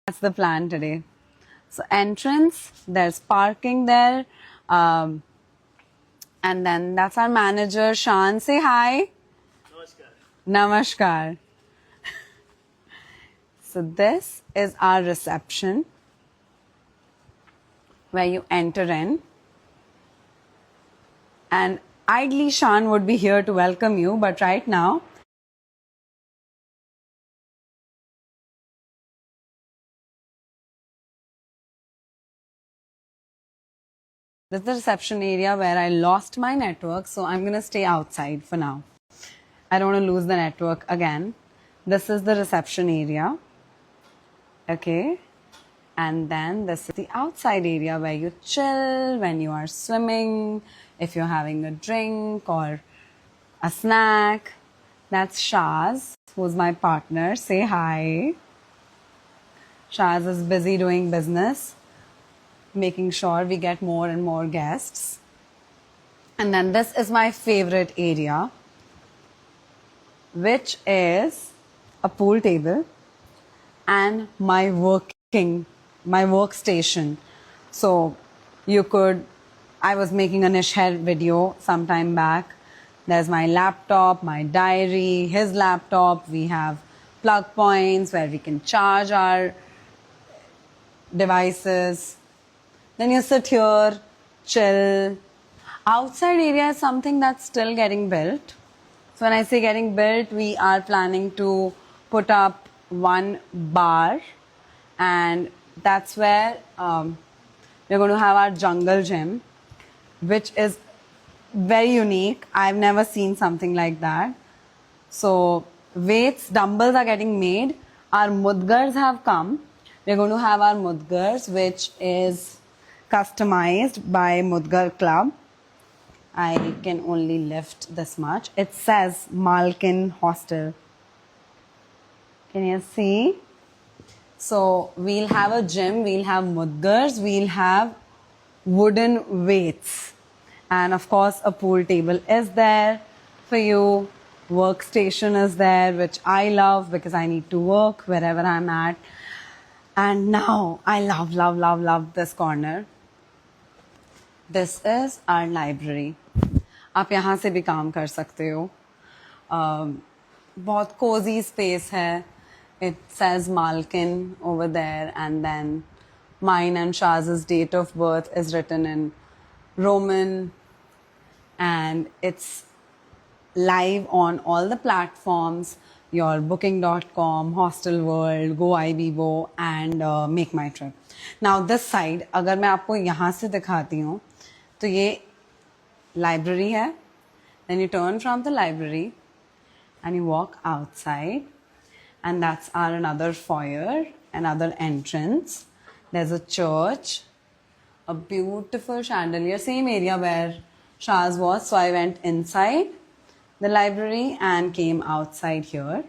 That's the plan today. So entrance, there's parking there. And then that's our manager, Shan. Say hi. Namaskar. Namaskar. So this is our reception where you enter in. And ideally Shan would be here to welcome you, but right now this is the reception area where I lost my network, so I'm going to stay outside for now. I don't want to lose the network again. This is the reception area. Okay. And then this is the outside area where you chill when you are swimming, if you're having a drink or a snack. That's Shaz, who's my partner. Say hi. Shaz is busy doing business, making sure we get more and more guests. And then this is my favorite area, which is a pool table and my workstation. So I was making a niche hair video sometime back. There's my laptop, my diary, his laptop. We have plug points where we can charge our devices. Then you sit here, chill. Outside area is something that's still getting built. So when I say getting built, we are planning to put up one bar, and that's where we're going to have our jungle gym, which is very unique. I've never seen something like that. So weights, dumbbells are getting made. Our mudgars have come. We're going to have our mudgars, which is customized by Mudgar Club. I can only lift this much. It says Malkin Hostel. Can you see? So we'll have a gym, we'll have mudgars, we'll have wooden weights. And of course, a pool table is there for you. Workstation is there, which I love because I need to work wherever I'm at. And now I love this corner. This is our library. आप यहाँ से भी काम कर सकते हो. बहुत cozy space है. It says Malkin over there, and then mine and Shaz's date of birth is written in Roman, and it's live on all the platforms, your booking.com, Hostel World, Go IBIBO, and Make My Trip. Now this side, अगर मैं आपको यहाँ से दिखाती हूँ, तो ये library है. Then you turn from the library and you walk outside, and that's our another foyer, another entrance. There's a church, a beautiful chandelier, same area where Shaz was. So I went inside the library and came outside here.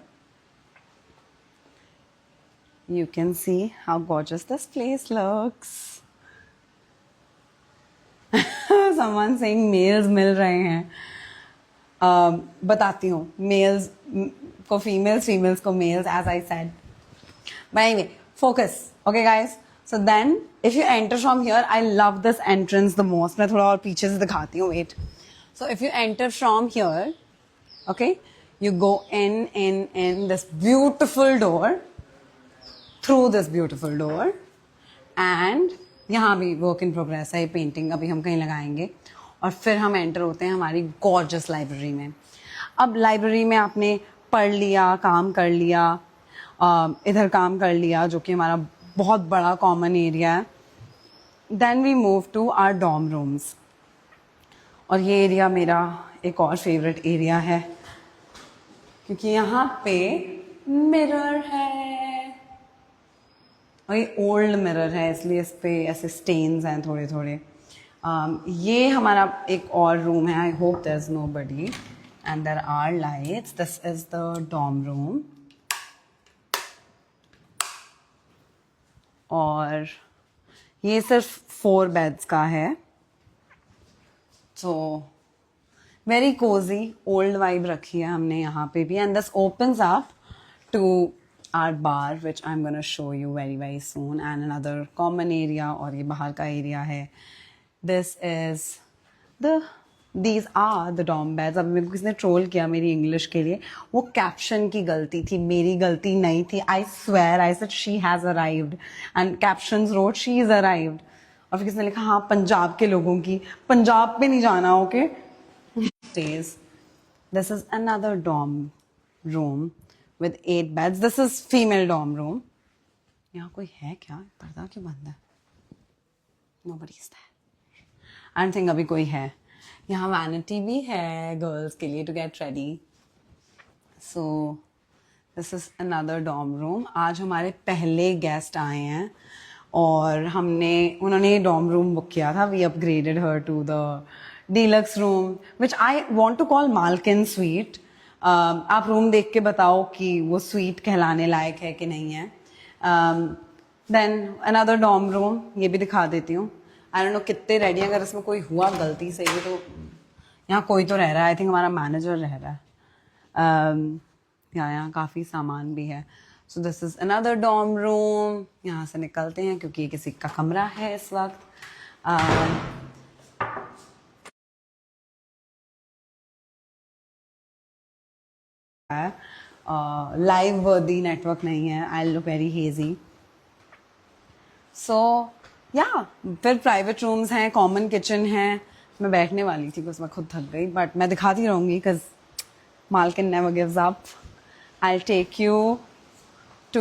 You can see how gorgeous this place looks. Someone saying males मिल रहे हैं. बताती हूँ, males को females, females को males, as I said. But anyway, focus. Okay guys. So then, if you enter from here, I love this entrance the most. मैं थोड़ा और पीछे से दिखाती हूँ. Wait. So if you enter from here, okay, you go in this beautiful door, through this beautiful door, and यहाँ भी work in progress है. पेंटिंग अभी हम कहीं लगाएंगे, और फिर हम एंटर होते हैं हमारी गॉर्जस लाइब्रेरी में. अब लाइब्रेरी में आपने पढ़ लिया, काम कर लिया, इधर काम कर लिया, जो कि हमारा बहुत बड़ा कॉमन एरिया है. Then we move to our dorm rooms, और ये एरिया मेरा एक और फेवरेट एरिया है क्योंकि यहाँ पे मिरर है, और ये ओल्ड मिरर है, इसलिए इस पे ऐसे स्टेन्स हैं थोड़े थोड़े. ये हमारा एक और रूम है. I hope there is nobody and there are lights. This is the dorm room, और ये सिर्फ 4 बेड्स का है. So very cosy, old vibe रखी है हमने यहाँ पे भी. And this opens up to our bar, which I'm gonna show you very soon, and another common area, और ये बाहर का area है. This is these are the dorm beds. अब मेरे को किसने ट्रोल किया मेरी इंग्लिश के लिए, वो कैप्शन की गलती थी, मेरी गलती नहीं थी. I swear I said she has arrived and captions wrote she is arrived. और फिर किसने लिखा हाँ पंजाब के लोगों की, पंजाब पे नहीं जाना. Okay stays. This is another dorm room with 8 beds. This is female dorm room. यहाँ कोई है क्या? पर्दा क्यों बंद है? Nobody is there. I don't think अभी कोई है. यहाँ वैनिटी भी है गर्ल्स के लिए to get ready. So this is another dorm room. आज हमारे पहले गेस्ट आए हैं और उन्होंने डॉर्म रूम बुक किया था. We upgraded her to the deluxe room, which I want to call Malkin Suite. आप रूम देख के बताओ कि वो स्वीट कहलाने लायक है कि नहीं है. Then another dorm room, ये भी दिखा देती हूँ. I don't know कितने रेडी, अगर इसमें कोई हुआ गलती से ये तो यहाँ कोई तो रह रहा है. आई थिंक हमारा मैनेजर रह रहा है. यहाँ काफ़ी सामान भी है. So this is another dorm room. यहाँ से निकलते हैं क्योंकि ये किसी का कमरा है इस वक्त. लाइव वर्दी नेटवर्क नहीं है. I look very hazy. सो या फिर प्राइवेट रूम्स हैं, कॉमन किचन है. मैं बैठने वाली थी बस मैं खुद थक गई, बट मैं दिखाती रहूँगी बिकॉज मालकिन never gives up. I take you to